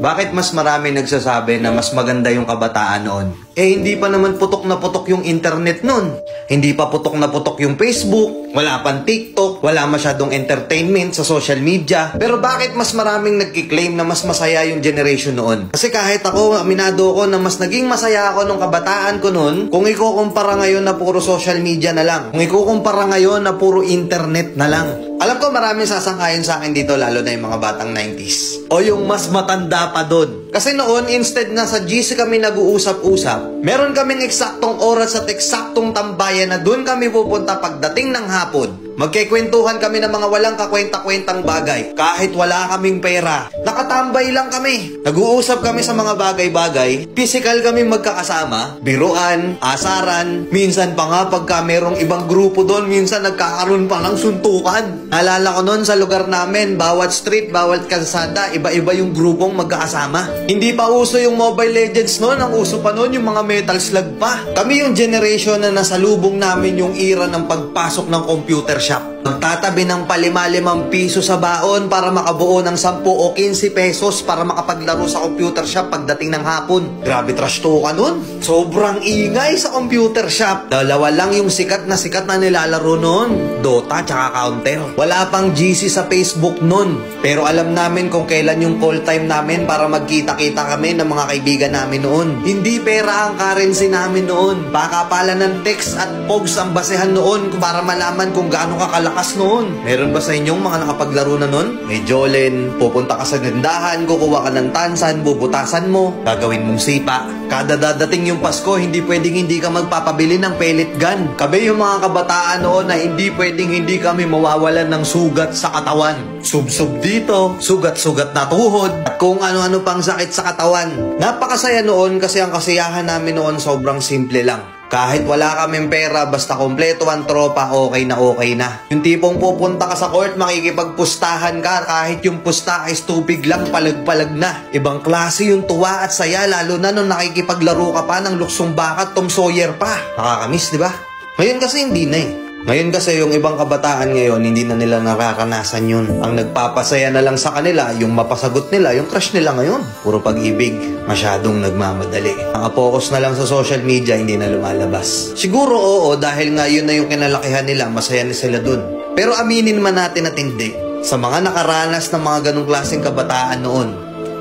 Bakit mas marami nagsasabi na mas maganda yung kabataan noon? Eh hindi pa naman putok na putok yung internet noon. Hindi pa putok na putok yung Facebook, wala pang TikTok, wala masyadong entertainment sa social media. Pero bakit mas maraming nagki-claim na mas masaya yung generation noon? Kasi kahit ako, aminado ko na mas naging masaya ako nung kabataan ko noon kung ikukumpara ngayon na puro social media na lang. Kung ikukumpara ngayon na puro internet na lang. Alam ko maraming sasangkayon sa akin dito, lalo na yung mga batang 90s. O yung mas matanda pa doon. Kasi noon, instead na sa GC kami nag-uusap-usap, meron kaming eksaktong oras at eksaktong tambayan na doon kami pupunta pagdating ng hapon. Magkikwentuhan kami ng mga walang kakwenta-kwentang bagay. Kahit wala kaming pera, nakatambay lang kami. Nag-uusap kami sa mga bagay-bagay. Physical kami magkakasama. Biruan, asaran. Minsan pa nga pagka merong ibang grupo doon, minsan nagkakaroon pa ng suntukan. Naalala ko noon sa lugar namin, bawat street, bawat kalsada, iba-iba yung grupong magkakasama. Hindi pa uso yung Mobile Legends noon. Ang uso pa noon yung mga Metal Slug pa. Kami yung generation na nasalubong namin yung era ng pagpasok ng computer shop. Magtatabi ng ₱5 piso sa baon para makabuo ng 10 o 15 pesos para makapaglaro sa computer shop pagdating ng hapon. Grabe trash to ka nun. Sobrang ingay sa computer shop. Dalawa lang yung sikat na nilalaro nun. Dota tsaka Counter. Wala pang GC sa Facebook nun. Pero alam namin kung kailan yung call time namin para magkita-kita kami ng mga kaibigan namin noon. Hindi pera ang currency namin noon. Baka pala ng text at pogs ang basehan noon para malaman kung gaano kakalakas noon. Meron ba sa inyong mga nakapaglaro na noon? May Jolen, pupunta ka sa gandahan, kukuha ka ng tansan, bubutasan mo, gagawin mong sipa. Kada dadating yung Pasko, hindi pwedeng hindi ka magpapabili ng pellet gun. Kami yung mga kabataan noon na hindi pwedeng hindi kami mawawalan ng sugat sa katawan. Sub-sub dito, sugat-sugat na tuhod, at kung ano-ano pang sakit sa katawan. Napakasaya noon kasi ang kasiyahan namin noon sobrang simple lang. Kahit wala kaming pera, basta kompleto ang tropa, okay na okay na. Yung tipong pupunta ka sa court, makikipagpustahan ka, kahit yung pusta is tubig lang, palag-palag na. Ibang klase yung tuwa at saya, lalo na nung nakikipaglaro ka pa ng luksong baka, Tom Sawyer pa. Nakakamiss, di ba? Ngayon kasi hindi na eh. Ngayon kasi yung ibang kabataan ngayon, hindi na nila nakakanasan yun. Ang nagpapasaya na lang sa kanila, yung mapasagot nila, yung crush nila ngayon. Puro pag-ibig, masyadong nagmamadali. Nakapokus na lang sa social media, hindi na lumalabas. Siguro oo, dahil nga yun na yung kinalakihan nila, masaya na sila dun. Pero aminin man natin at hindi, sa mga nakaranas ng mga ganong klaseng kabataan noon,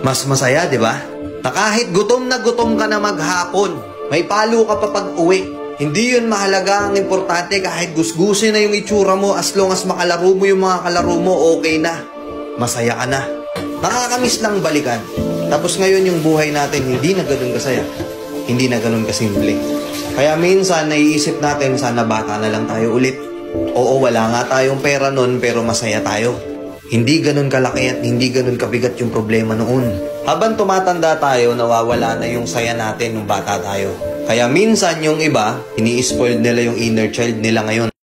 mas masaya, di ba? Na kahit gutom na gutom ka na maghapon, may palo ka pa pag-uwi. Hindi yun mahalaga, ang importante kahit gusgusin na yung itsura mo, as long as makalaro mo yung mga kalaro mo, okay na. Masaya ka na. Nakakamiss lang balikan. Tapos ngayon yung buhay natin, hindi na ganun kasaya. Hindi na ganun kasimple. Kaya minsan, naiisip natin, sana bata na lang tayo ulit. Oo, wala nga tayong pera nun, pero masaya tayo. Hindi ganun kalaki at hindi ganun kabigat yung problema noon. Habang tumatanda tayo, nawawala na yung saya natin nung bata tayo. Kaya minsan yung iba, ini-spoiled nila yung inner child nila ngayon.